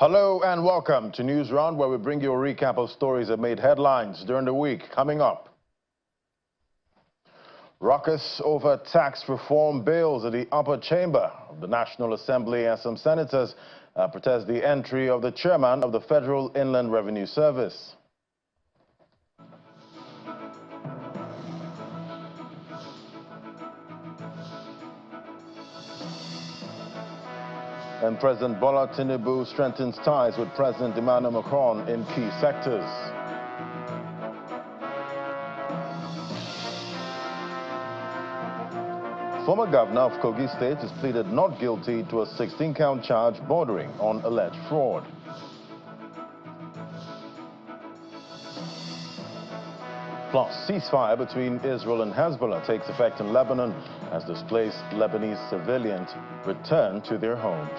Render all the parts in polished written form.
Hello and welcome to News Round, where we bring you a recap of stories that made headlines during the week. Coming up, ruckus over tax reform bills at the upper chamber of the National Assembly, as some senators protest the entry of the chairman of the Federal Inland Revenue Service. And President Bola Tinubu strengthens ties with President Emmanuel Macron in key sectors. Former governor of Kogi State has pleaded not guilty to a 16-count charge bordering on alleged fraud. Plus, ceasefire between Israel and Hezbollah takes effect in Lebanon as displaced Lebanese civilians return to their homes.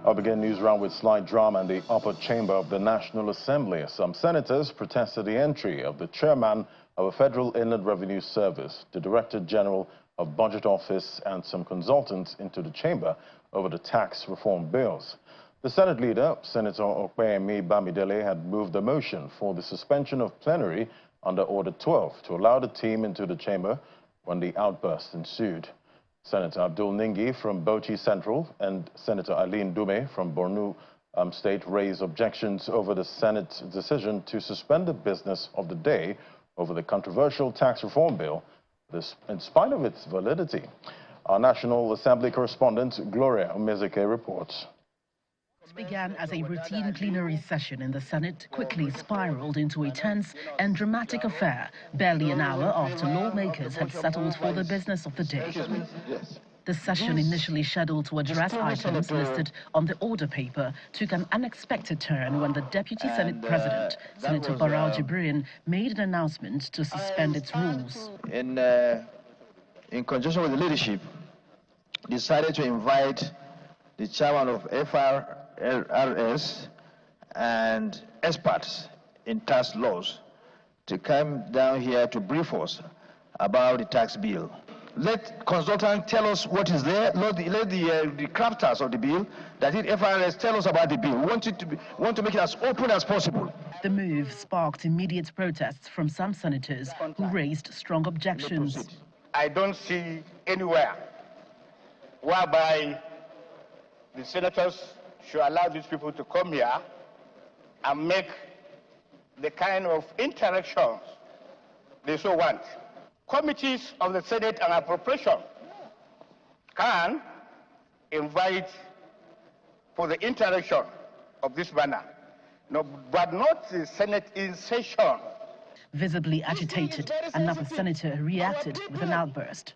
I'll begin News Round with slight drama in the upper chamber of the National Assembly. Some senators protested the entry of the chairman of a Federal Inland Revenue Service, the Director General of Budget Office, and some consultants into the chamber over the tax reform bills. The Senate leader, Senator Okpeyemi Bamidele, had moved a motion for the suspension of plenary under Order 12 to allow the team into the chamber when the outburst ensued. Senator Abdul Ningi from Bauchi Central and Senator Aileen Dume from Borno State raised objections over the Senate's decision to suspend the business of the day over the controversial tax reform bill, in spite of its validity. Our National Assembly correspondent Gloria Umezike reports. What began as a routine plenary session in the Senate quickly spiraled into a tense and dramatic affair barely an hour after lawmakers had settled for the business of the day. The session, initially scheduled to address items listed on the order paper, took an unexpected turn when the Deputy Senate President, Senator Barau Jibrin, made an announcement to suspend its rules. In conjunction with the leadership, decided to invite the chairman of FRRS and experts in tax laws to come down here to brief us about the tax bill. Let consultants tell us what is there. Let the crafters of the bill, that is FRS, tell us about the bill. We want to make it as open as possible. The move sparked immediate protests from some senators who raised strong objections. I don't see anywhere whereby the senators should allow these people to come here and make the kind of interactions they so want. Committees of the Senate and Appropriation can invite for the interaction of this manner, no, but not the Senate in session. Visibly agitated, another senator reacted with an outburst.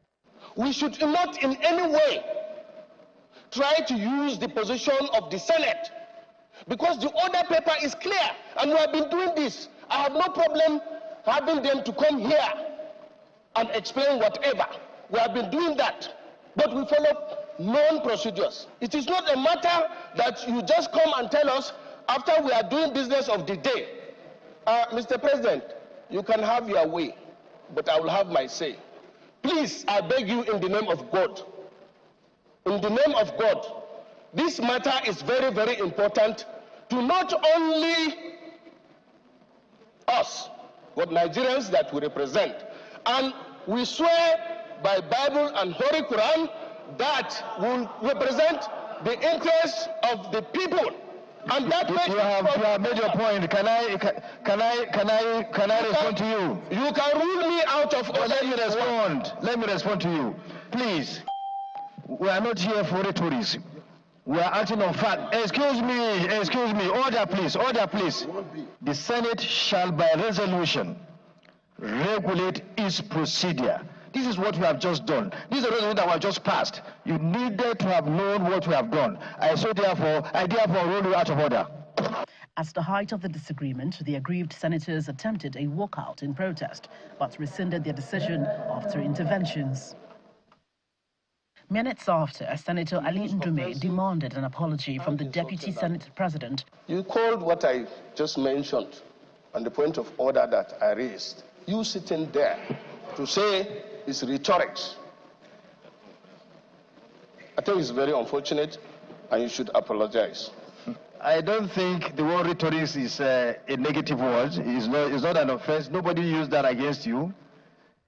We should not in any way try to use the position of the Senate, because the order paper is clear and we have been doing this. I have no problem having them to come here and explain whatever. We have been doing that, but we follow known procedures. It is not a matter that you just come and tell us after we are doing business of the day. Mr. President, you can have your way, but I will have my say. Please, I beg you in the name of God, in the name of God, this matter is very, very important to not only us, but Nigerians that we represent. And we swear by Bible and Holy Quran that will represent the interests of the people. And that you have made your point. Can I respond to you? You can rule me out of order. Let me respond. Let me respond to you. Please. We are not here for rhetorics. We are acting on fact. Excuse me. Order, please. Order, please. The Senate shall by resolution regulate its procedure. This is what we have just done. This is the resolution that we have just passed. You needed to have known what we have done. I therefore rule you out of order. At the height of the disagreement, the aggrieved senators attempted a walkout in protest, but rescinded their decision after interventions. Minutes after, Senator Aileen Dume demanded an apology from the Deputy Senate President. You called what I just mentioned on the point of order that I raised. You sitting there to say it's rhetorics. I think it's very unfortunate, and you should apologize. I don't think the word rhetorics is a negative word. It's not an offense. Nobody used that against you.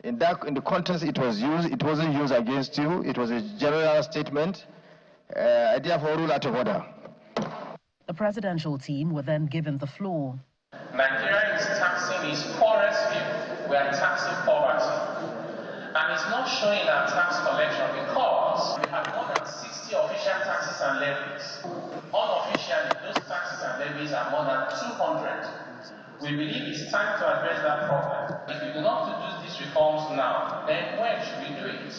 In the context it was used, it wasn't used against you. It was a general statement. I therefore rule out of order. The presidential team were then given the floor. Nigeria is taxing its poorest people. We are taxing poverty. And it's not showing our tax collection because we have more than 60 official taxes and levies. Unofficially, those taxes and levies are more than 200. We believe it's time to address that problem. If we do not do these reforms now, then when should we do it?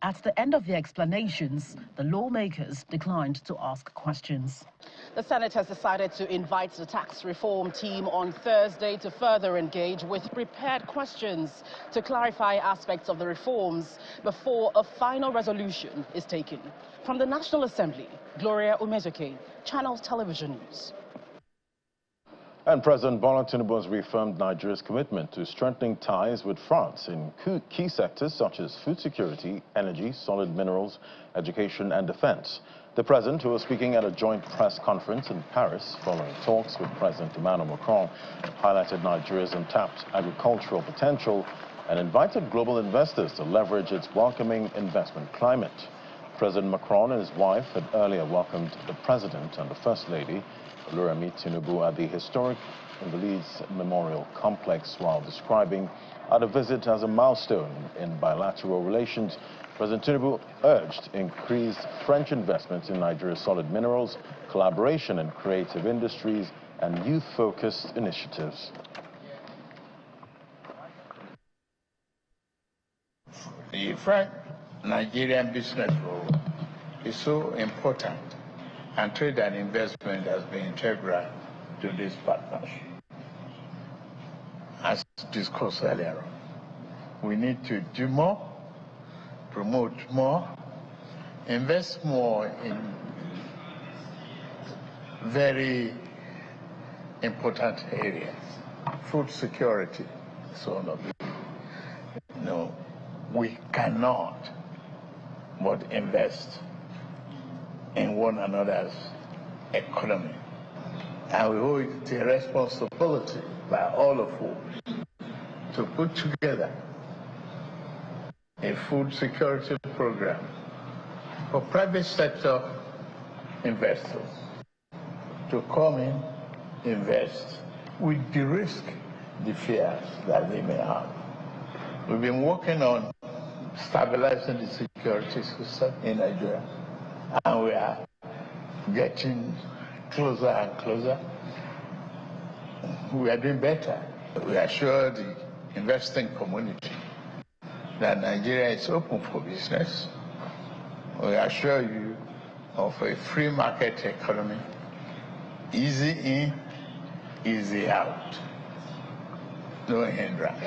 At the end of the explanations, the lawmakers declined to ask questions. The Senate has decided to invite the tax reform team on Thursday to further engage with prepared questions to clarify aspects of the reforms before a final resolution is taken. From the National Assembly, Gloria Umezoke, Channels Television News. And President Bola Tinubu has reaffirmed Nigeria's commitment to strengthening ties with France in key sectors such as food security, energy, solid minerals, education and defense. The president, who was speaking at a joint press conference in Paris following talks with President Emmanuel Macron, highlighted Nigeria's untapped agricultural potential and invited global investors to leverage its welcoming investment climate. President Macron and his wife had earlier welcomed the president and the First Lady, Oluremi Tinubu, at the historic Invalids Memorial Complex. While describing the visit as a milestone in bilateral relations, President Tinubu urged increased French investments in Nigeria's solid minerals, collaboration in creative industries, and youth-focused initiatives. The French-Nigerian business role is so important, and trade and investment has been integral to this partnership. As discussed earlier on, we need to do more, promote more, invest more in very important areas. Food security is one of them. No, we cannot but invest in one another's economy. And we owe it a responsibility by all of us to put together a food security program for private sector investors to come in, invest. We de-risk the fears that they may have. We've been working on stabilizing the security system in Nigeria, and we are getting closer and closer. We are doing better. We assure the investing community that Nigeria is open for business. We assure you of a free market economy, easy in, easy out, no hindrance.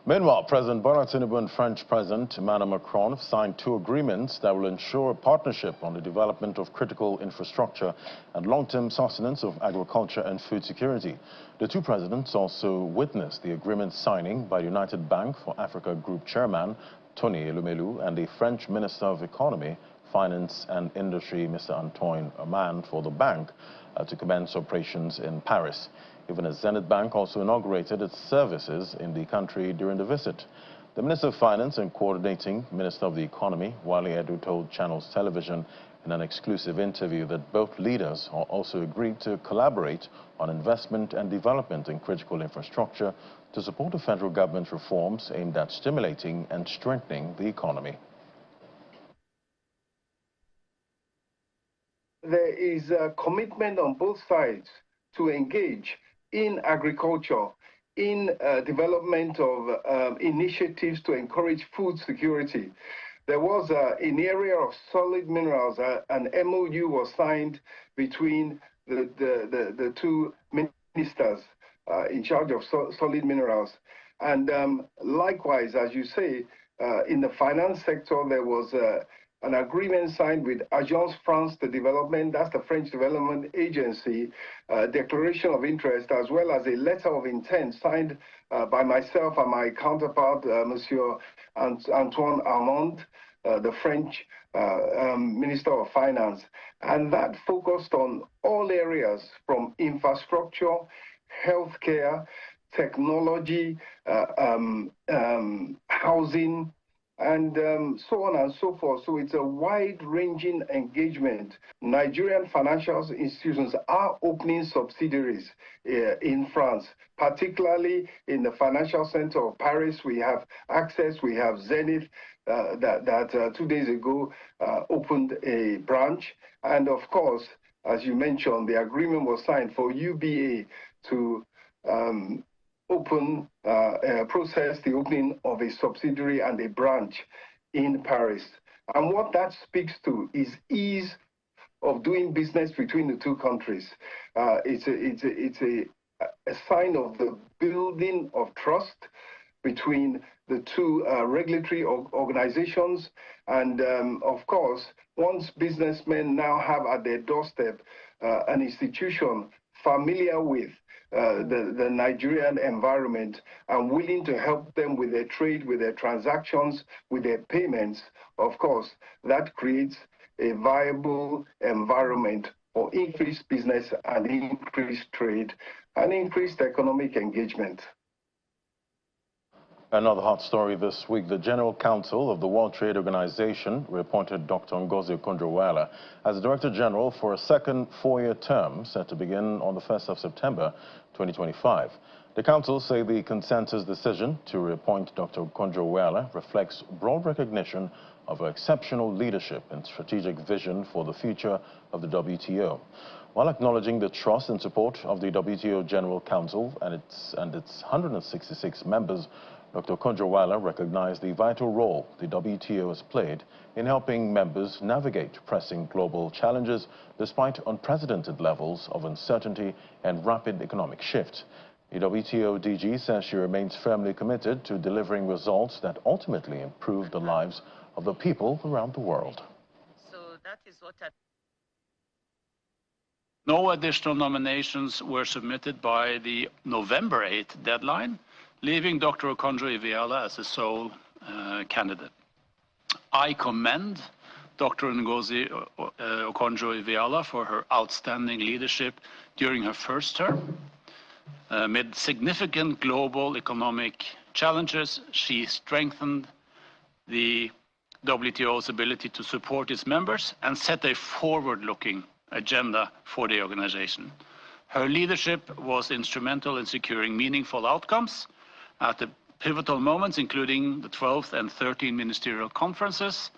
Meanwhile, President Bola Tinubu and French President Emmanuel Macron have signed 2 agreements that will ensure a partnership on the development of critical infrastructure and long-term sustenance of agriculture and food security. The 2 presidents also witnessed the agreement signing by the United Bank for Africa Group Chairman Tony Elumelu and the French Minister of Economy, Finance and Industry, Mr. Antoine Herman, for the bank to commence operations in Paris. Even as Zenith Bank also inaugurated its services in the country during the visit. The Minister of Finance and Coordinating Minister of the Economy, Wale Edu, told Channels Television in an exclusive interview that both leaders also agreed to collaborate on investment and development in critical infrastructure to support the federal government reforms aimed at stimulating and strengthening the economy. There is a commitment on both sides to engage in agriculture, in development of initiatives to encourage food security. There was, in the area of solid minerals, an MOU was signed between the 2 ministers in charge of solid minerals. And likewise, as you say, in the finance sector, there was an agreement signed with Agence France de Développement, that's the French development agency, declaration of interest, as well as a letter of intent signed by myself and my counterpart, Monsieur Antoine Armand, the French Minister of Finance. And that focused on all areas from infrastructure, healthcare, technology, housing, and so on and so forth. So it's a wide-ranging engagement. Nigerian financial institutions are opening subsidiaries in France, particularly in the financial center of Paris. We have Access, we have Zenith, that 2 days ago opened a branch. And of course, as you mentioned, the agreement was signed for UBA to process the opening of a subsidiary and a branch in Paris. And what that speaks to is ease of doing business between the two countries. It's a sign of the building of trust between the two regulatory organizations. And of course, once businessmen now have at their doorstep an institution familiar with the Nigerian environment and willing to help them with their trade, with their transactions, with their payments, of course, that creates a viable environment for increased business and increased trade and increased economic engagement. Another hot story this week, the General Counsel of the World Trade Organization reappointed Dr. Ngozi Okonjo-Iweala as Director General for a second four-year term set to begin on the 1st of September 2025. The Council say the consensus decision to reappoint Dr. Okonjo-Iweala reflects broad recognition of her exceptional leadership and strategic vision for the future of the WTO. While acknowledging the trust and support of the WTO General Council and its 166 members, Dr. Okonjo-Iweala recognized the vital role the WTO has played in helping members navigate pressing global challenges despite unprecedented levels of uncertainty and rapid economic shift. The WTO DG says she remains firmly committed to delivering results that ultimately improve the lives of the people around the world. So that is what No additional nominations were submitted by the November 8th deadline, leaving Dr. Okonjo-Iweala as the sole candidate. I commend Dr. Ngozi Okonjo-Iweala for her outstanding leadership during her first term. Amid significant global economic challenges, she strengthened the WTO's ability to support its members and set a forward-looking agenda for the organization. Her leadership was instrumental in securing meaningful outcomes at the pivotal moments, including the 12th and 13th ministerial conferences,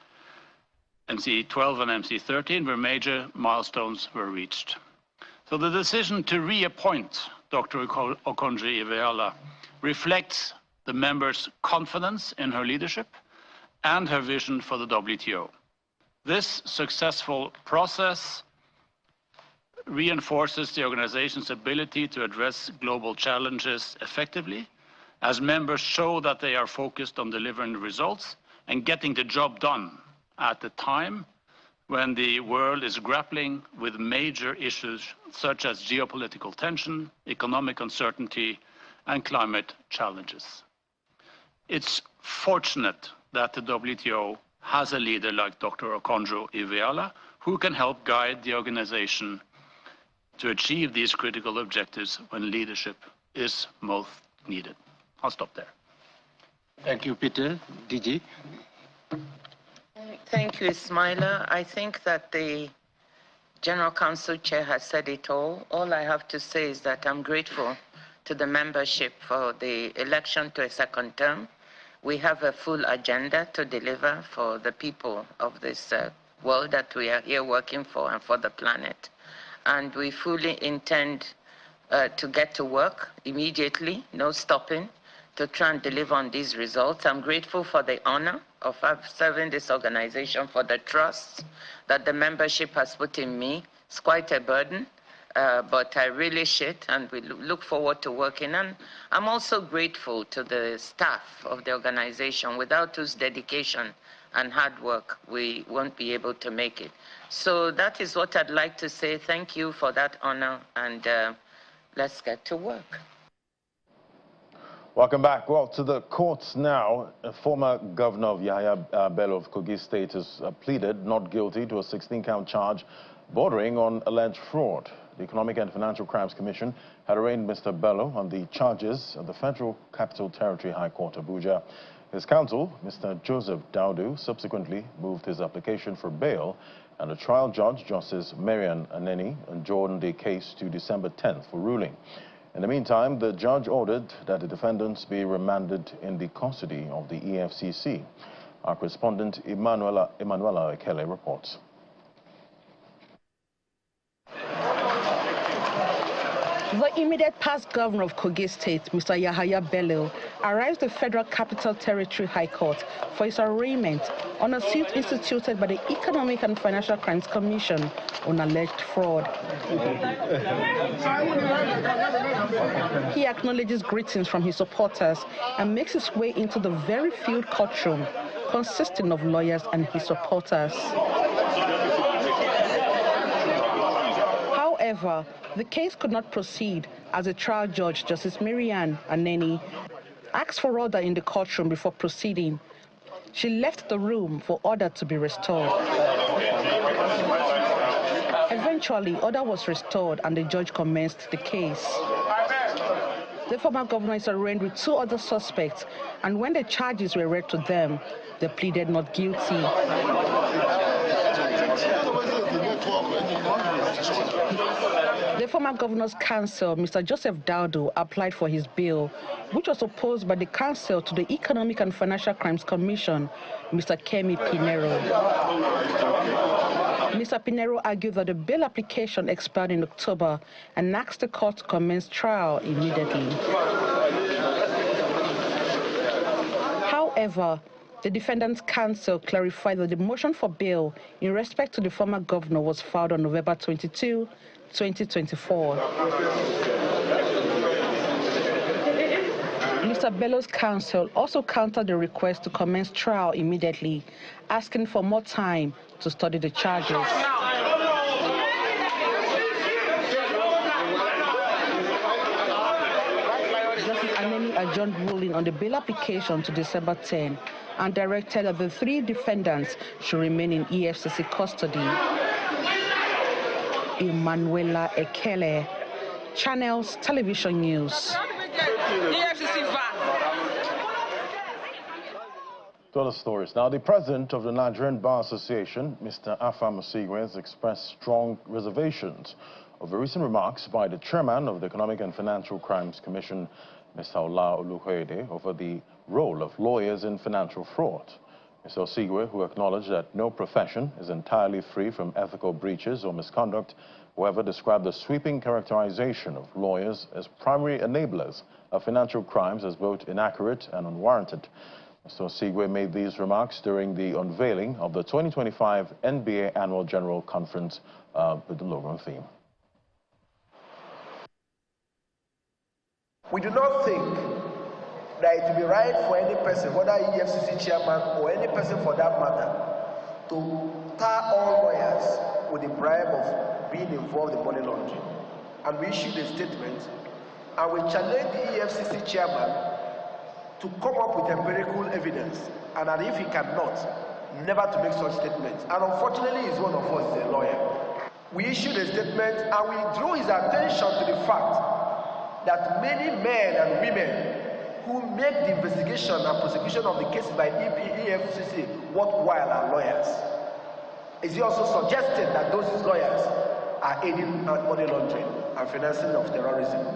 MC12 and MC13, where major milestones were reached. So the decision to reappoint Dr. Okonjo-Iweala reflects the members' confidence in her leadership and her vision for the WTO. This successful process reinforces the organization's ability to address global challenges effectively, as members show that they are focused on delivering results and getting the job done at the time when the world is grappling with major issues such as geopolitical tension, economic uncertainty, and climate challenges. It's fortunate that the WTO has a leader like Dr. Okonjo-Iweala, who can help guide the organization to achieve these critical objectives when leadership is most needed. I'll stop there. Thank you, Peter. DG. Thank you, Ismaila. I think that the General Council Chair has said it all. All I have to say is that I'm grateful to the membership for the election to a second term. We have a full agenda to deliver for the people of this world that we are here working for and for the planet. And we fully intend to get to work immediately, no stopping, to try and deliver on these results. I'm grateful for the honor of serving this organization, for the trust that the membership has put in me. It's quite a burden, but I relish it, and we look forward to working. And I'm also grateful to the staff of the organization, without whose dedication and hard work, we won't be able to make it. So that is what I'd like to say. Thank you for that honor, and let's get to work. Welcome back. Well, to the courts now. Former Governor of Yahaya Bello of Kogi State has pleaded not guilty to a 16-count charge bordering on alleged fraud. The Economic and Financial Crimes Commission had arraigned Mr. Bello on the charges at the Federal Capital Territory High Court, Abuja. His counsel, Mr. Joseph Daudu, subsequently moved his application for bail, and the trial judge, Justice Marian Aneni, adjourned the case to December 10th for ruling. In the meantime, the judge ordered that the defendants be remanded in the custody of the EFCC. Our correspondent Emanuela Ekele reports. The immediate past governor of Kogi State, Mr. Yahaya Bello, arrived at the Federal Capital Territory High Court for his arraignment on a suit instituted by the Economic and Financial Crimes Commission on alleged fraud. He acknowledges greetings from his supporters and makes his way into the very filled courtroom, consisting of lawyers and his supporters. However, the case could not proceed as the trial judge, Justice Marian Aneni, asked for order in the courtroom before proceeding. She left the room for order to be restored. Eventually, order was restored and the judge commenced the case. The former governor is arraigned with two other suspects, and when the charges were read to them, they pleaded not guilty. The former governor's counsel, Mr. Joseph Daudu, applied for his bail, which was opposed by the counsel to the Economic and Financial Crimes Commission, Mr. Kemi Pinero. Mr. Pinero argued that the bail application expired in October and asked the court to commence trial immediately. However, the defendant's counsel clarified that the motion for bail in respect to the former governor was filed on November 22, 2024. Mr. Bello's counsel also countered the request to commence trial immediately, asking for more time to study the charges. Justice Aneni adjourned ruling on the bail application to December 10 and directed that the three defendants should remain in EFCC custody. Emanuela Ekele, Channels Television News. To other stories. Now, the president of the Nigerian Bar Association, Mr. Afam Osigwe, has expressed strong reservations over recent remarks by the chairman of the Economic and Financial Crimes Commission, Mr. Ola Olukoyede, over the role of lawyers in financial fraud. Mr. Osigwe, who acknowledged that no profession is entirely free from ethical breaches or misconduct, however, described the sweeping characterization of lawyers as primary enablers of financial crimes as both inaccurate and unwarranted. Mr. Osigwe made these remarks during the unveiling of the 2025 NBA Annual General Conference with the logo theme. We do not think that it would be right for any person, whether EFCC chairman or any person for that matter, to tar all lawyers with the bribe of being involved in money laundering. And we issued a statement and we challenged the EFCC chairman to come up with empirical evidence, and that if he cannot, never to make such statements. And unfortunately, he's one of us, he's a lawyer. We issued a statement and we drew his attention to the fact that many men and women who make the investigation and prosecution of the cases by EFCC worthwhile are lawyers. Is he also suggested that those lawyers are aiding money laundering and financing of terrorism?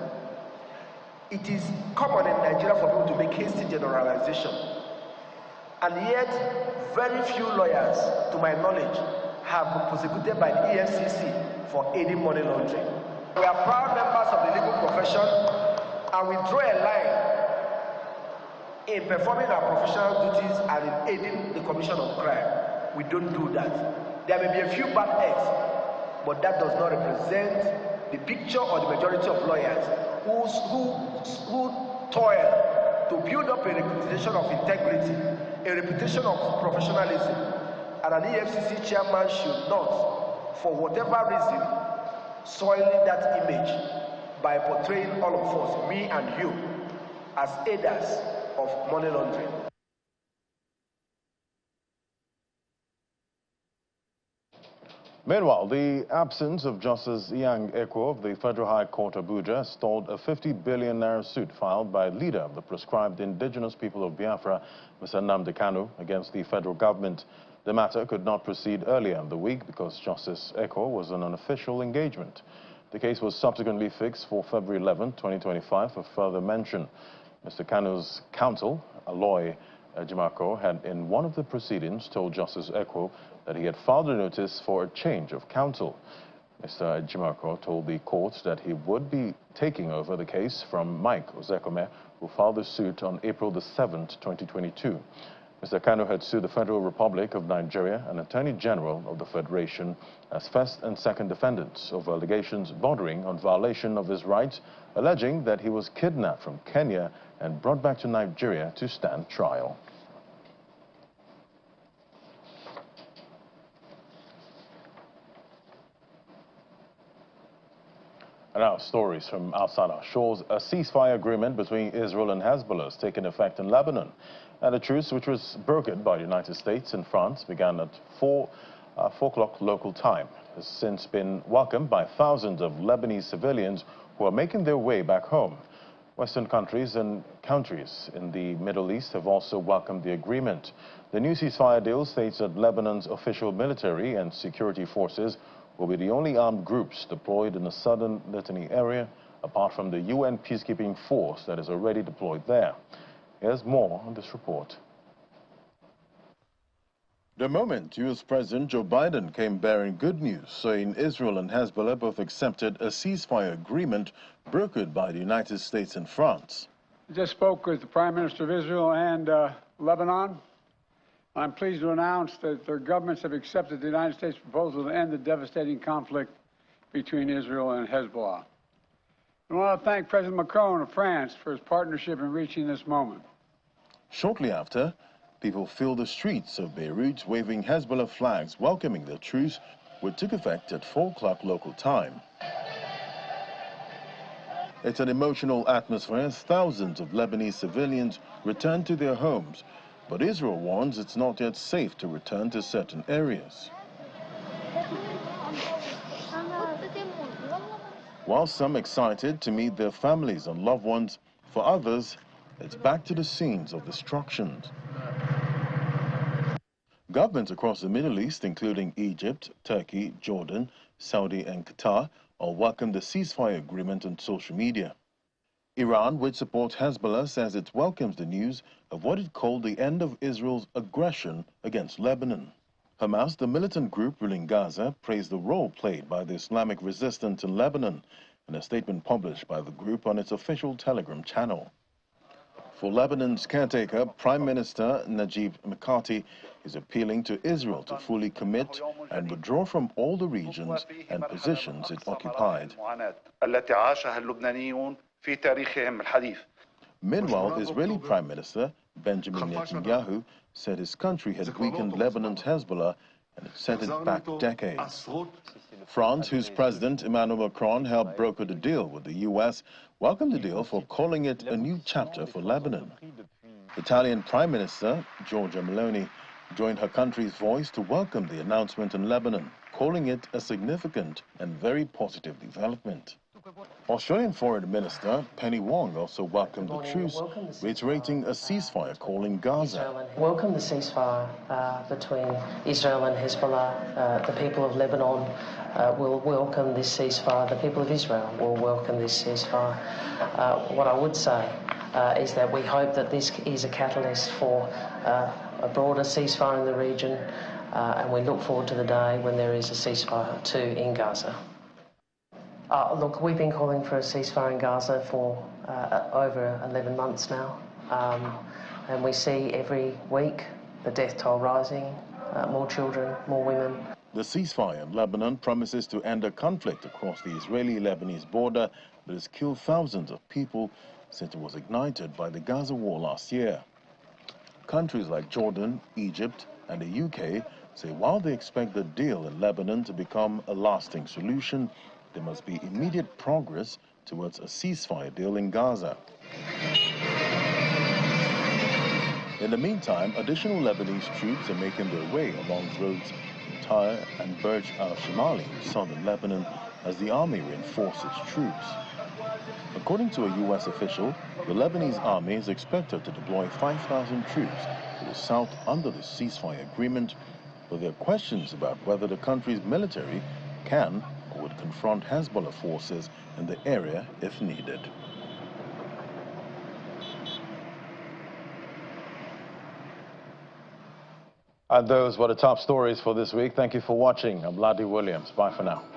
It is common in Nigeria for people to make hasty generalization, and yet very few lawyers, to my knowledge, have been prosecuted by the EFCC for aiding money laundering. We are proud members of the legal profession, and we draw a line in performing our professional duties and in aiding the commission of crime. We don't do that. There may be a few bad eggs, but that does not represent the picture or the majority of lawyers who toil to build up a reputation of integrity, a reputation of professionalism, and an EFCC chairman should not, for whatever reason, soiling that image by portraying all of us, me and you, as aiders of money laundering. Meanwhile, the absence of Justice Yang Ekwo of the Federal High Court Abuja stalled a 50 billion naira suit filed by leader of the proscribed indigenous people of Biafra, Mr. Nnamdi Kanu, against the federal government. The matter could not proceed earlier in the week because Justice Ekwo was on an official engagement. The case was subsequently fixed for February 11, 2025 for further mention. Mr. Kanu's counsel, Aloy Ejimako, had in one of the proceedings told Justice Ekwo that he had filed a notice for a change of counsel. Mr. Ejimako told the court that he would be taking over the case from Mike Ozekome, who filed the suit on April the 7th, 2022. Mr. Kanu had sued the Federal Republic of Nigeria and Attorney General of the Federation as first and second defendants of allegations bordering on violation of his rights, alleging that he was kidnapped from Kenya and brought back to Nigeria to stand trial. And now, stories from outside our shores. A ceasefire agreement between Israel and Hezbollah has taken effect in Lebanon. And a truce, which was brokered by the United States and France, began at 4 o'clock local time, has since been welcomed by thousands of Lebanese civilians who are making their way back home. Western countries and countries in the Middle East have also welcomed the agreement. The new ceasefire deal states that Lebanon's official military and security forces will be the only armed groups deployed in the southern Litani area, apart from the UN peacekeeping force that is already deployed there. Here's more on this report. The moment U.S. President Joe Biden came bearing good news, saying Israel and Hezbollah both accepted a ceasefire agreement brokered by the United States and France. I just spoke with the Prime Minister of Israel and Lebanon. I'm pleased to announce that their governments have accepted the United States proposal to end the devastating conflict between Israel and Hezbollah. I want to thank President Macron of France for his partnership in reaching this moment. Shortly after, people filled the streets of Beirut waving Hezbollah flags welcoming the truce, which took effect at 4 o'clock local time. It's an emotional atmosphere as thousands of Lebanese civilians return to their homes, but Israel warns it's not yet safe to return to certain areas. While some excited to meet their families and loved ones, for others, it's back to the scenes of destruction. Governments across the Middle East, including Egypt, Turkey, Jordan, Saudi and Qatar, all welcomed the ceasefire agreement on social media. Iran, which supports Hezbollah, says it welcomes the news of what it called the end of Israel's aggression against Lebanon. Hamas, the militant group ruling Gaza, praised the role played by the Islamic resistance in Lebanon in a statement published by the group on its official Telegram channel. For Lebanon's caretaker, Prime Minister Najib Mikati is appealing to Israel to fully commit and withdraw from all the regions and positions it occupied. Meanwhile, Israeli Prime Minister Benjamin Netanyahu said his country had weakened Lebanon's Hezbollah and had set it back decades. France, whose President Emmanuel Macron helped broker the deal with the U.S., welcomed the deal for calling it a new chapter for Lebanon. Italian Prime Minister Giorgia Meloni joined her country's voice to welcome the announcement in Lebanon, calling it a significant and very positive development. Australian Foreign Minister Penny Wong also welcomed the truce, reiterating a ceasefire call in Gaza. Welcome the ceasefire between Israel and Hezbollah. The people of Lebanon will welcome this ceasefire. The people of Israel will welcome this ceasefire. What I would say is that we hope that this is a catalyst for a broader ceasefire in the region, and we look forward to the day when there is a ceasefire too in Gaza. Look, we've been calling for a ceasefire in Gaza for over 11 months now, and we see every week the death toll rising, more children, more women. The ceasefire in Lebanon promises to end a conflict across the Israeli-Lebanese border that has killed thousands of people since it was ignited by the Gaza war last year. Countries like Jordan, Egypt, and the UK say while they expect the deal in Lebanon to become a lasting solution, there must be immediate progress towards a ceasefire deal in Gaza. In the meantime, additional Lebanese troops are making their way along roads in Tyre and Burj al-Shamali in southern Lebanon as the army reinforces its troops. According to a U.S. official, the Lebanese army is expected to deploy 5,000 troops to the south under the ceasefire agreement, but there are questions about whether the country's military can or would confront Hezbollah forces in the area if needed. And those were the top stories for this week. Thank you for watching. I'm Ladi Williams. Bye for now.